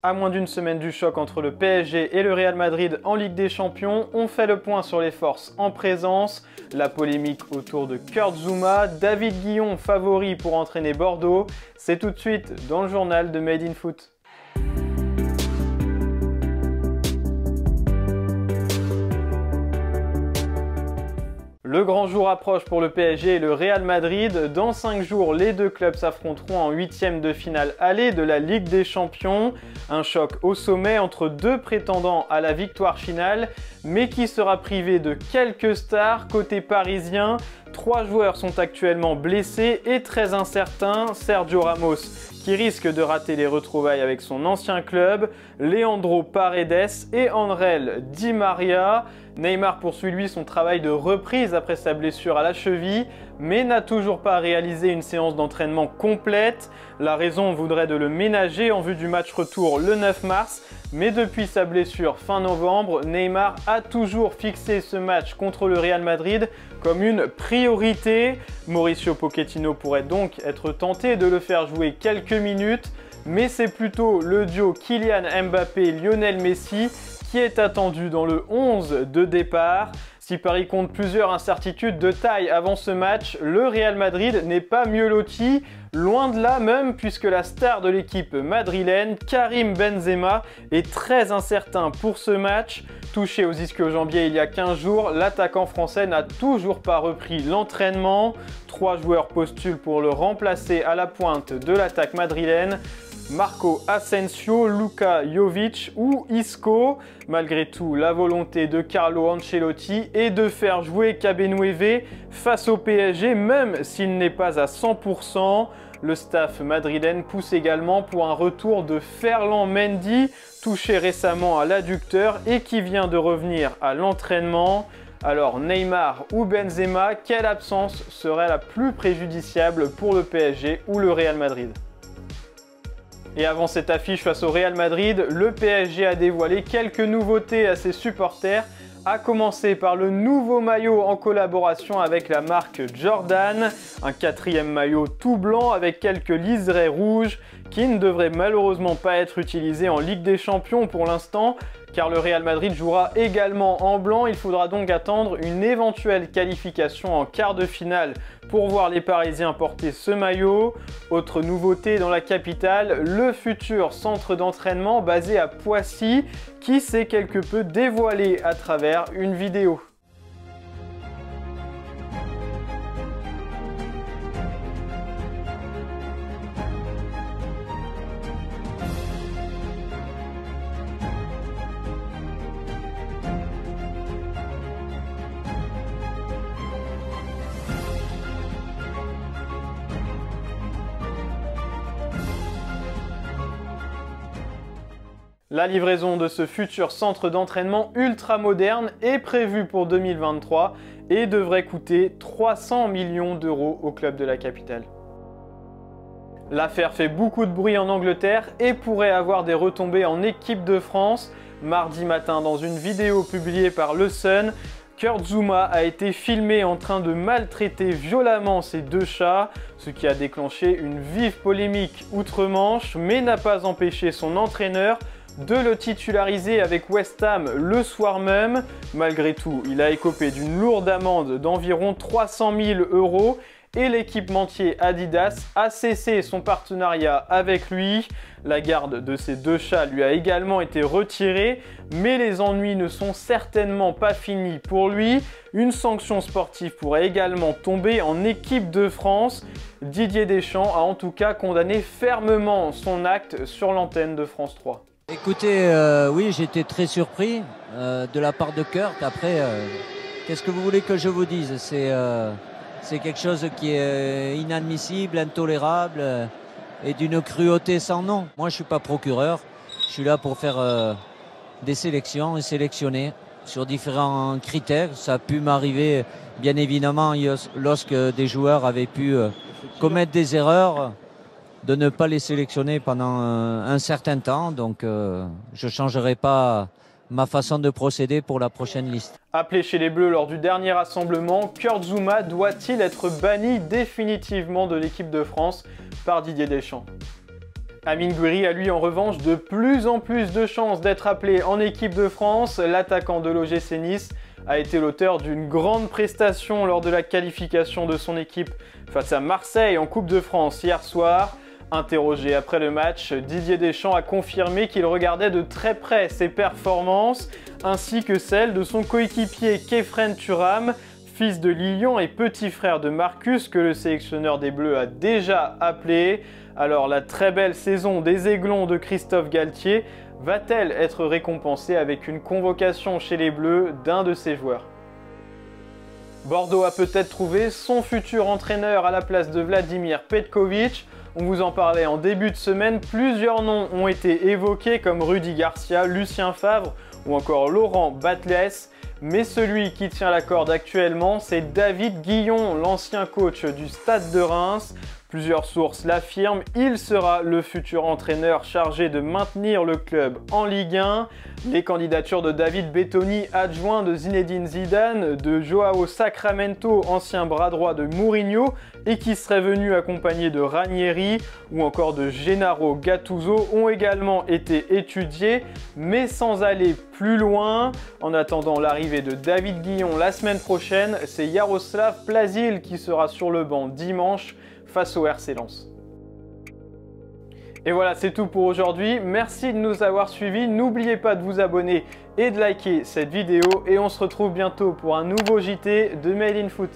À moins d'une semaine du choc entre le PSG et le Real Madrid en Ligue des Champions, on fait le point sur les forces en présence. La polémique autour de Kurt Zouma, David Guillon favori pour entraîner Bordeaux, c'est tout de suite dans le journal de Made in Foot. Le grand jour approche pour le PSG et le Real Madrid. Dans 5 jours, les deux clubs s'affronteront en 8e de finale aller de la Ligue des Champions. Un choc au sommet entre deux prétendants à la victoire finale, mais qui sera privé de quelques stars côté parisien. 3 joueurs sont actuellement blessés et très incertains. Sergio Ramos, qui risque de rater les retrouvailles avec son ancien club, Leandro Paredes et André Di Maria. Neymar poursuit lui son travail de reprise après sa blessure à la cheville, mais n'a toujours pas réalisé une séance d'entraînement complète. La raison voudrait de le ménager en vue du match retour le 9 mars, mais depuis sa blessure fin novembre, Neymar a toujours fixé ce match contre le Real Madrid comme une priorité. Mauricio Pochettino pourrait donc être tenté de le faire jouer quelques minutes, mais c'est plutôt le duo Kylian Mbappé-Lionel Messi qui est attendu dans le 11 de départ. Si Paris compte plusieurs incertitudes de taille avant ce match, le Real Madrid n'est pas mieux loti, loin de là même, puisque la star de l'équipe madrilène, Karim Benzema, est très incertain pour ce match. Touché aux ischio-jambiers il y a 15 jours, l'attaquant français n'a toujours pas repris l'entraînement. 3 joueurs postulent pour le remplacer à la pointe de l'attaque madrilène: Marco Asensio, Luka Jovic ou Isco. Malgré tout, la volonté de Carlo Ancelotti est de faire jouer Cabernet face au PSG, même s'il n'est pas à 100%. Le staff madrilène pousse également pour un retour de Ferland Mendy, touché récemment à l'adducteur et qui vient de revenir à l'entraînement. Alors Neymar ou Benzema, quelle absence serait la plus préjudiciable pour le PSG ou le Real Madrid ? Et avant cette affiche face au Real Madrid, le PSG a dévoilé quelques nouveautés à ses supporters, à commencer par le nouveau maillot en collaboration avec la marque Jordan, un 4e maillot tout blanc avec quelques liserés rouges qui ne devrait malheureusement pas être utilisé en Ligue des Champions pour l'instant, car le Real Madrid jouera également en blanc. Il faudra donc attendre une éventuelle qualification en quart de finale pour voir les Parisiens porter ce maillot. Autre nouveauté dans la capitale, le futur centre d'entraînement basé à Poissy qui s'est quelque peu dévoilé à travers une vidéo. La livraison de ce futur centre d'entraînement ultra moderne est prévue pour 2023 et devrait coûter 300 millions d'euros au club de la capitale. L'affaire fait beaucoup de bruit en Angleterre et pourrait avoir des retombées en équipe de France. Mardi matin, dans une vidéo publiée par Le Sun, Kurt Zouma a été filmé en train de maltraiter violemment ses 2 chats, ce qui a déclenché une vive polémique outre-Manche, mais n'a pas empêché son entraîneur de le titulariser avec West Ham le soir même. Malgré tout, il a écopé d'une lourde amende d'environ 300 000 € et l'équipementier Adidas a cessé son partenariat avec lui. La garde de ses 2 chats lui a également été retirée, mais les ennuis ne sont certainement pas finis pour lui. Une sanction sportive pourrait également tomber en équipe de France. Didier Deschamps a en tout cas condamné fermement son acte sur l'antenne de France 3. Écoutez, oui, j'étais très surpris de la part de Kurt. Après, qu'est-ce que vous voulez que je vous dise ? C'est quelque chose qui est inadmissible, intolérable et d'une cruauté sans nom. Moi, je ne suis pas procureur. Je suis là pour faire des sélections et sélectionner sur différents critères. Ça a pu m'arriver, bien évidemment, lorsque des joueurs avaient pu commettre des erreurs, de ne pas les sélectionner pendant un certain temps. Donc, je ne changerai pas ma façon de procéder pour la prochaine liste. Appelé chez les Bleus lors du dernier rassemblement, Kurt Zouma doit-il être banni définitivement de l'équipe de France par Didier Deschamps? Amine Gouiri a lui en revanche de plus en plus de chances d'être appelé en équipe de France. L'attaquant de l'OGC Nice a été l'auteur d'une grande prestation lors de la qualification de son équipe face à Marseille en Coupe de France hier soir. Interrogé après le match, Didier Deschamps a confirmé qu'il regardait de très près ses performances ainsi que celles de son coéquipier Khéphren Thuram, fils de Lilian et petit frère de Marcus que le sélectionneur des Bleus a déjà appelé. Alors la très belle saison des Aiglons de Christophe Galtier va-t-elle être récompensée avec une convocation chez les Bleus d'un de ses joueurs? Bordeaux a peut-être trouvé son futur entraîneur à la place de Vladimir Petkovic. On vous en parlait en début de semaine, plusieurs noms ont été évoqués comme Rudy Garcia, Lucien Favre ou encore Laurent Batles. Mais celui qui tient la corde actuellement, c'est David Guillon, l'ancien coach du Stade de Reims. Plusieurs sources l'affirment, il sera le futur entraîneur chargé de maintenir le club en Ligue 1. Les candidatures de David Bettoni, adjoint de Zinedine Zidane, de Joao Sacramento, ancien bras droit de Mourinho, et qui serait venu accompagné de Ranieri, ou encore de Gennaro Gattuso, ont également été étudiées, mais sans aller plus loin. En attendant l'arrivée de David Guillon la semaine prochaine, c'est Jaroslav Plazil qui sera sur le banc dimanche face au RC Lens. Et voilà, c'est tout pour aujourd'hui. Merci de nous avoir suivis. N'oubliez pas de vous abonner et de liker cette vidéo. Et on se retrouve bientôt pour un nouveau JT de Made in Foot.